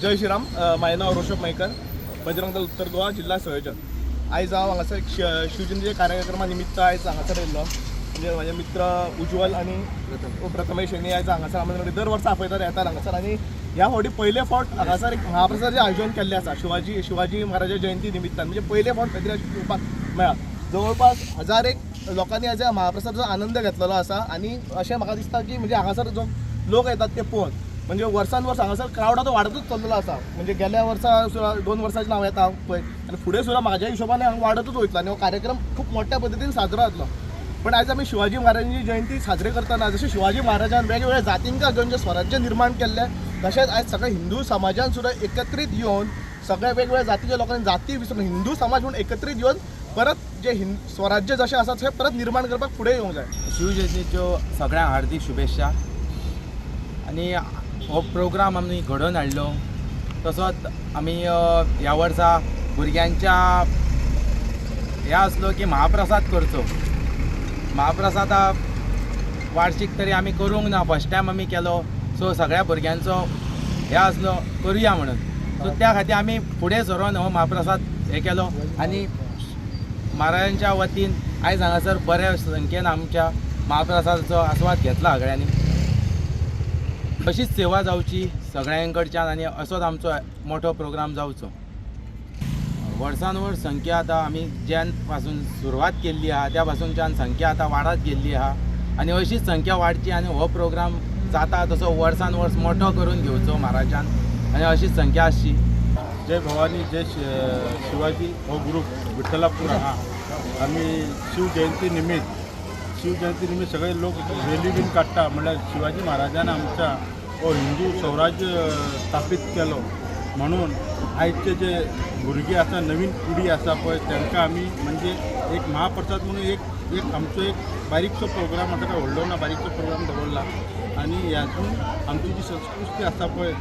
जय श्रीराम. माझे नाव ऋषभ मैकर, बजरंग दल उत्तर गोवा जिल्हा संयोजक. आयज हांव हांगासर एक शिवजयंतीच्या कार्यक्रमा निमित्त आयज हांगासर येयल्लो. म्हणजे माझे मित्र उज्ज्वल आणि प्रथमेश यांनी आयज हांगासर आमी दर वर्सा आपयतात येतात हांगासर. आणि ह्या फावटी पयले फावट हांगासर एक महाप्रसादाचें आयोजन केल्लें आसा शिवाजी महाराजा जयंती निमित्तान. म्हणजे पयले फावट खंय तरी अशें पळोवपाक मेळ्ळा. जवळपास 1000 लोकांनी आज ह्या महाप्रसादाचो आनंद घेतलेलो आसा. आणि अशें म्हाका दिसता की म्हणजे हांगासर जो लोक येतात ते पळोवन म्हणजे वर्सान वर्स हांगासर क्रावड तो वाडतच चल्लेलो आसा. म्हणजे गेल्या वर्सा 2 वर्सांचे हांव येता पळय आनी फुडें सुद्दां म्हाज्या हिशोबान हांगा वाडतच वयतलो आनी हो कार्यक्रम खूप मोठ्या पद्दतीन साजरो जातलो. पण आज आमी शिवाजी महाराजांची जयंती साजरी करतना जशें शिवाजी महाराजान वेगवेगळ्या जातींका घेवन जे स्वराज्य निर्माण केल्लें, तशेंच आज सगळ्या हिंदू समाजान सुद्दां एकत्रीत येवन सगळ्या वेगवेगळ्या जातीच्या लोकांनी जाती विसरून हिंदू समाज म्हणून एकत्रीत येवन परत जे स्वराज्य जशें आसा तशें परत निर्माण करपाक फुडें येवंक जाय. शिवजयंतीच्यो सगळ्यांक हार्दिक शुभेच्छा. आणि हो प्रोग्राम आमी घडोवन हाडलो. तसोच आमी ह्या वर्सा भुरग्यांच्या हे आसलो की महाप्रसाद करचो. महाप्रसाद वार्षिक तरी आमी करूंक ना, फर्स्ट टायम आमी केलो. सो सगळ्या भुरग्यांचो हे आसलो करुया म्हणून. सो त्या खातीर आमी फुडें सरोन हो महाप्रसाद हे केलो. आणि महाराजांच्या वतीन आयज हांगासर बऱ्या संख्येन आमच्या महाप्रसादाचो आस्वाद घेतला सगळ्यांनी. अशीच सेवा जावची सगळ्यांकडच्यान आणि असोच आमचो मोठो प्रोग्राम जावचो. वर्सान वर्स संख्या आतां आमी ज्यान पासून सुरवात केल्ली आहा त्या पासूनच्यान संख्या आतां वाडत गेल्ली आहा. आणि अशीच संख्या वाडची आणि हो प्रोग्राम जाता तसो वर्सान वर्स मोठो करून घेवचो महाराजान आणि अशीच संख्या आसची. जय भवानी जय शिवाजी हो ग्रुप विठ्ठलापूर हा आम्ही शिवजयंती निमित्त सगळे लोक रॅली बीन काडटा. म्हणल्यार शिवाजी महाराजान आमच्या हो हिंदू स्वराज्य स्थापीत केलो म्हणून आयचे जे भुरगे आसा नवीन पिढी आसा पळय तांकां आमी म्हणजे एक महाप्रसाद म्हणून एक आमचो एक बारीकसो प्रोग्राम आसा काय व्हडलो ना बारीकसो प्रोग्राम दवरला. आणि ह्यातून आमची जी संस्कृती आसा पळय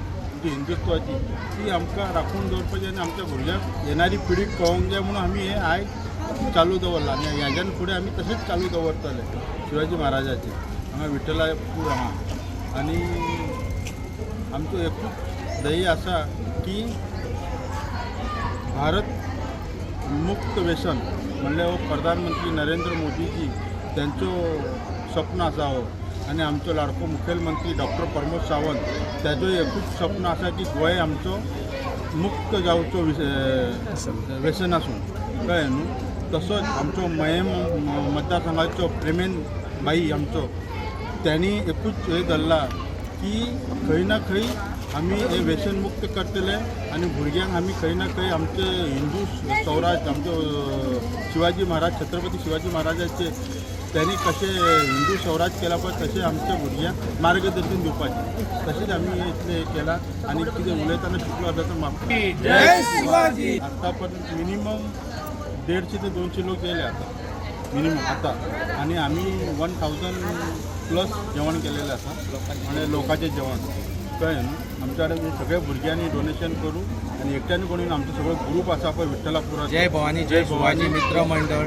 हिंदुत्वाची ती आमकां राखून दवरपाची आनी आमच्या भुरग्यांक येणारी पिढीक कळोवंक जाय म्हणून आमी हे आयज चालू दवरला. आनी ह्याच्यान फुडें आमी तशेंच चालू दवरतले शिवाजी महाराजाचे हांगा विठ्ठलापूर हांगा. आनी आमचो एकूच ध्येय आसा की भारत मुक्त व्यसन म्हणल्यार हो प्रधानमंत्री नरेंद्र मोदीजी त्यांचो स्वप्न आसा हो. आणि आमचो लाडको मुखेलमंत्री डॉक्टर प्रमोद सावंत त्याचो एकूच स्वप्न आसा की गोंय आमचो मुक्त जावचो व्यसनासून कळ्ळें न्हू. तसोच आमचो मयम मतदारसंघाचो प्रेमेन बाई आमचो त्यांनी एकूच हे धरला की खंय ना खंय आमी हे व्यसन मुक्त करतले आणि भुरग्यांक आमी खंय ना खंय आमचे हिंदू स्वराज आमचो शिवाजी महाराज छत्रपती शिवाजी महाराजाचे त्यांनी कसे हिंदू स्वराज केला पण तसे आमच्या भुरग्यांक मार्गदर्शन दिवपाचें. तशेंच आमी इतले हे केला. आणि कितें उलयतना चुकलो जाल्यार तर माफ. आतापर्यंत मिनिमम 150 ते 200 लोक येयले आता मिनिमम आता. आणि आम्ही 1000+ जेवण केलेलं आसा म्हणजे लोकांचे जेवण कळ्ळें न्हू. आमच्या कडेन सगळ्या भुरग्यांनी डोनेशन करूं आणि एकट्याने कोणी आमचो सगळो ग्रूप आसा पळय विठ्ठलापुरात जय भवानी जय शिवाजी मित्र मंडळ